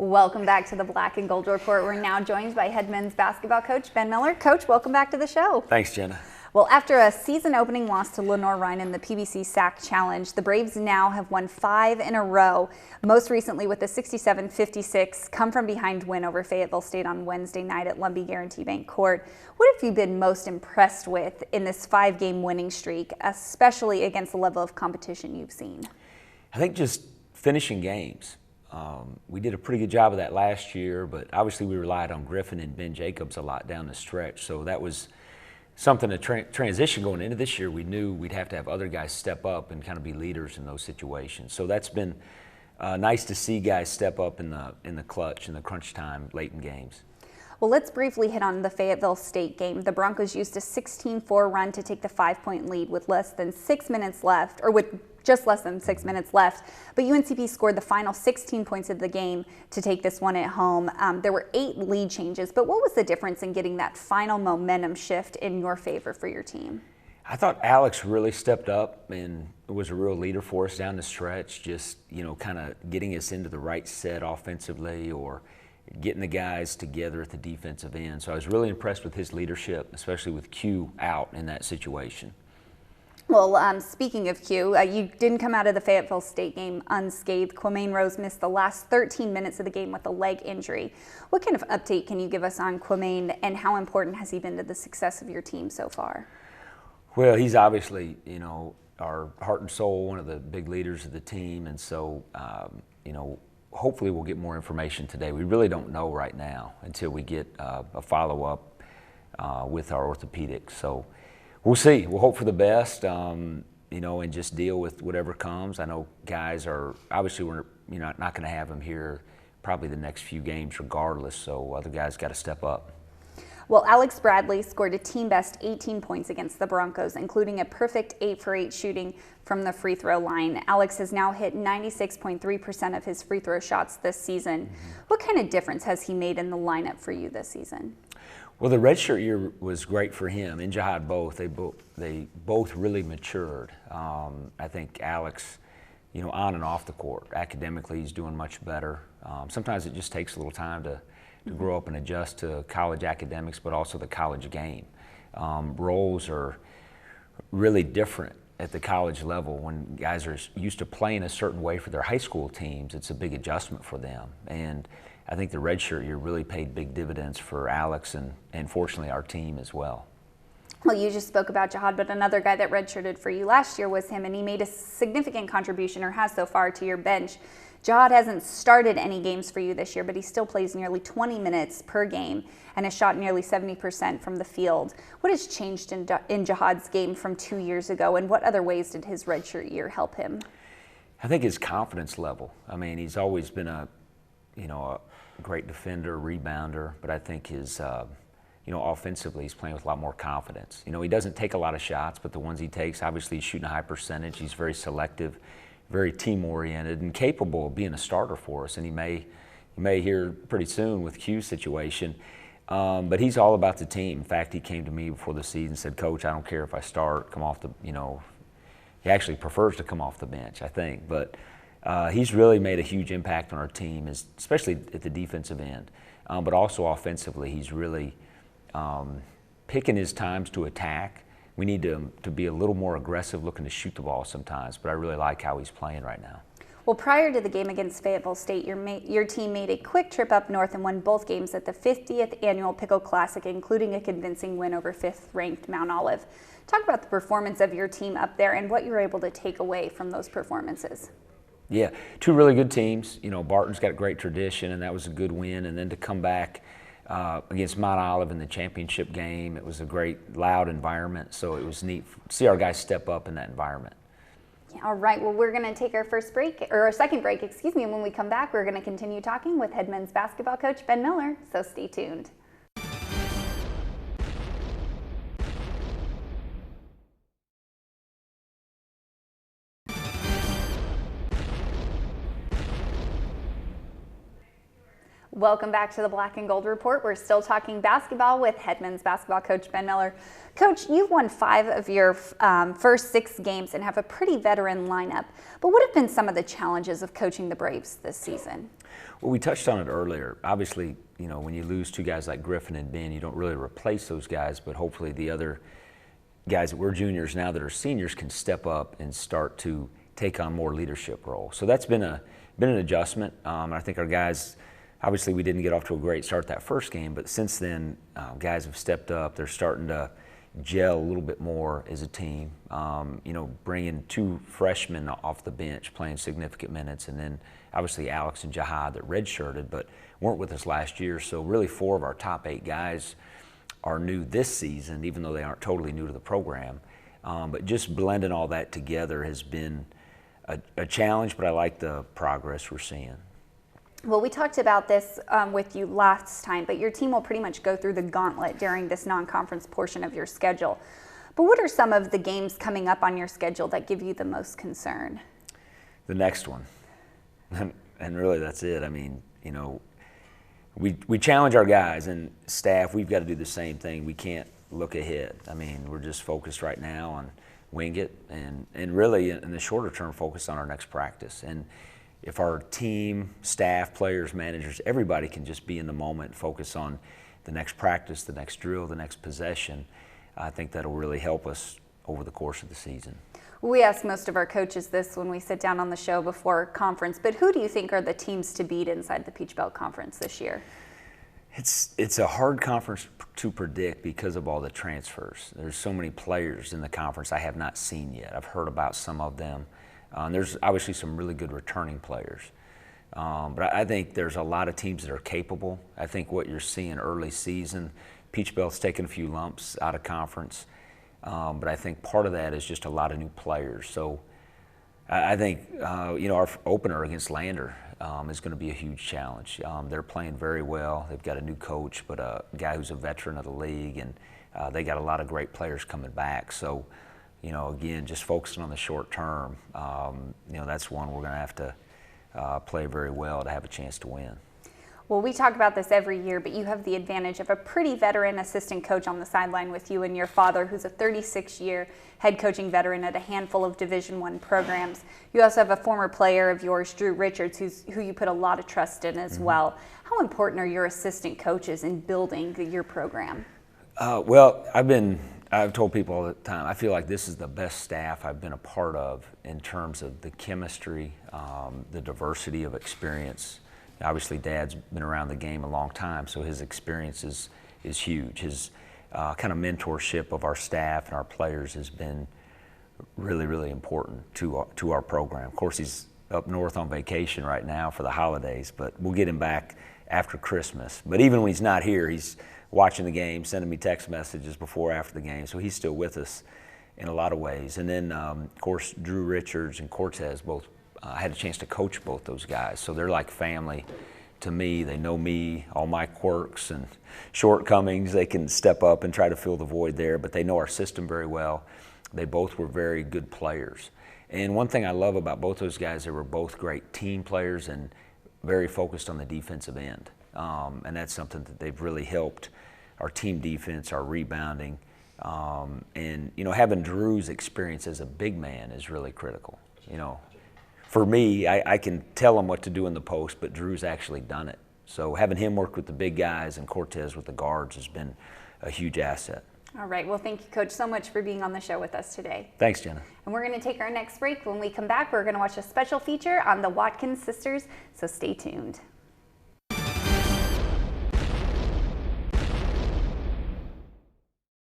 Welcome back to the Black and Gold Report. We're now joined by head men's basketball coach Ben Miller. Coach, welcome back to the show. Thanks, Jenna. Well, after a season-opening loss to Lenore-Rhine in the PBC SAC Challenge, the Braves now have won 5 in a row, most recently with a 67-56 come-from-behind win over Fayetteville State on Wednesday night at Lumbee Guarantee Bank Court. What have you been most impressed with in this 5-game winning streak, especially against the level of competition you've seen? I think just finishing games. We did a pretty good job of that last year, but obviously we relied on Griffin and Ben Jacobs a lot down the stretch, so that was something to transition going into this year. We knew we'd have to have other guys step up and kind of be leaders in those situations. So that's been nice to see guys step up in the clutch, in the crunch time, late in games. Well, let's briefly hit on the Fayetteville State game. The Broncos used a 16-4 run to take the 5-point lead with less than 6 minutes left, or with just less than 6 minutes left, but UNCP scored the final 16 points of the game to take this one at home. There were 8 lead changes, but what was the difference in getting that final momentum shift in your favor for your team? I thought Alex really stepped up and was a real leader for us down the stretch, just, kind of getting us into the right set offensively or getting the guys together at the defensive end. So I was really impressed with his leadership, especially with Q out in that situation. Well, speaking of Q, you didn't come out of the Fayetteville State game unscathed. Quamaine Rose missed the last 13 minutes of the game with a leg injury. What kind of update can you give us on Quamaine, and how important has he been to the success of your team so far? Well, he's obviously, our heart and soul, one of the big leaders of the team, and so, hopefully we'll get more information today. We really don't know right now until we get a follow-up with our orthopedics. So we'll see. We'll hope for the best, and just deal with whatever comes. I know guys are, obviously we're not going to have them here probably the next few games regardless, so other guys got to step up. Well, Alex Bradley scored a team-best 18 points against the Broncos, including a perfect 8-for-8 shooting from the free throw line. Alex has now hit 96.3% of his free throw shots this season. What kind of difference has he made in the lineup for you this season? Well, the redshirt year was great for him and Jihad both. They both really matured. I think Alex, on and off the court, academically he's doing much better. Sometimes it just takes a little time to grow up and adjust to college academics, but also the college game. Roles are really different at the college level. When guys are used to playing a certain way for their high school teams, it's a big adjustment for them. And I think the redshirt year really paid big dividends for Alex and fortunately our team as well. Well, you just spoke about Jihad, but another guy that redshirted for you last year was him, and he made a significant contribution, or has so far, to your bench. Jihad hasn't started any games for you this year, but he still plays nearly 20 minutes per game and has shot nearly 70% from the field. What has changed in Jihad's game from 2 years ago, and what other ways did his redshirt year help him? I think his confidence level. I mean, he's always been a great defender, rebounder, but I think his, offensively he's playing with a lot more confidence. He doesn't take a lot of shots, but the ones he takes, obviously he's shooting a high percentage. He's very selective, very team-oriented, and capable of being a starter for us. And you may hear pretty soon with Q's situation, but he's all about the team. In fact, he came to me before the season and said, "Coach, I don't care if I start, come off the," he actually prefers to come off the bench, I think, but he's really made a huge impact on our team, especially at the defensive end, but also offensively. He's really picking his times to attack. We need to be a little more aggressive, looking to shoot the ball sometimes, but I really like how he's playing right now. Well, prior to the game against Fayetteville State, your team made a quick trip up north and won both games at the 50th Annual Pickle Classic, including a convincing win over 5th-ranked Mount Olive. Talk about the performance of your team up there and what you were able to take away from those performances. Yeah, 2 really good teams. Barton's got a great tradition, and that was a good win. And then to come back against Mount Olive in the championship game, it was a great, loud environment. So it was neat to see our guys step up in that environment. Yeah, all right, well, we're going to take our second break, and when we come back, we're going to continue talking with head men's basketball coach Ben Miller. So stay tuned. Welcome back to the Black and Gold Report. We're still talking basketball with head men's basketball coach Ben Miller. Coach, you've won 5 of your first 6 games and have a pretty veteran lineup. But what have been some of the challenges of coaching the Braves this season? Well, we touched on it earlier. Obviously, you know, when you lose 2 guys like Griffin and Ben, you don't really replace those guys, but hopefully the other guys that were juniors now that are seniors can step up and start to take on more leadership roles. So that's been an adjustment. I think our guys, obviously we didn't get off to a great start that first game, but since then guys have stepped up. They're starting to gel a little bit more as a team. You know, bringing 2 freshmen off the bench playing significant minutes, and then obviously Alex and Jihad that redshirted but weren't with us last year. So really 4 of our top 8 guys are new this season, even though they aren't totally new to the program. But just blending all that together has been a challenge, but I like the progress we're seeing. Well, we talked about this with you last time, but your team will pretty much go through the gauntlet during this non-conference portion of your schedule. But what are some of the games coming up on your schedule that give you the most concern? The next one. And really that's it. I mean, you know, we challenge our guys and staff. We've got to do the same thing. We can't look ahead. I mean, we're just focused right now on wing it and really in the shorter term focus on our next practice. And if our team, staff, players, managers, everybody can just be in the moment, focus on the next practice, the next drill, the next possession, I think that'll really help us over the course of the season. We ask most of our coaches this when we sit down on the show before conference, but who do you think are the teams to beat inside the Peach Belt Conference this year? It's a hard conference to predict because of all the transfers. There's so many players in the conference I have not seen yet. I've heard about some of them. There's obviously some really good returning players. But I think there's a lot of teams that are capable. I think what you're seeing early season, Peach Belt's taken a few lumps out of conference. But I think part of that is just a lot of new players. So I think, you know, our opener against Lander is going to be a huge challenge. They're playing very well. They've got a new coach, but a guy who's a veteran of the league, and they got a lot of great players coming back. So, you know, again, just focusing on the short term, you know, that's one we're going to have to play very well to have a chance to win. Well, we talk about this every year, but you have the advantage of a pretty veteran assistant coach on the sideline with you and your father, who's a 36-year head coaching veteran at a handful of Division I programs. You also have a former player of yours, Drew Richards, who you put a lot of trust in as well. How important are your assistant coaches in building your program? Well, I've told people all the time, I feel like this is the best staff I've been a part of in terms of the chemistry, the diversity of experience. Obviously, Dad's been around the game a long time, so his experience is huge. His kind of mentorship of our staff and our players has been really, really important to our program. Of course, he's up north on vacation right now for the holidays, but we'll get him back after Christmas. But even when he's not here, he's watching the game, sending me text messages before, after the game, so he's still with us in a lot of ways. And then, of course, Drew Richards and Cortez both I had a chance to coach both those guys, so they're like family to me. They know me, all my quirks and shortcomings. They can step up and try to fill the void there, but they know our system very well. They both were very good players. And one thing I love about both those guys, they were both great team players and very focused on the defensive end. And that's something that they've really helped our team defense, our rebounding. And, you know, having Drew's experience as a big man is really critical, you know. For me, I can tell him what to do in the post, but Drew's actually done it. So having him work with the big guys and Cortez with the guards has been a huge asset. All right. Well, thank you, Coach, so much for being on the show with us today. Thanks, Jenna. And we're going to take our next break. When we come back, we're going to watch a special feature on the Watkins sisters, so stay tuned.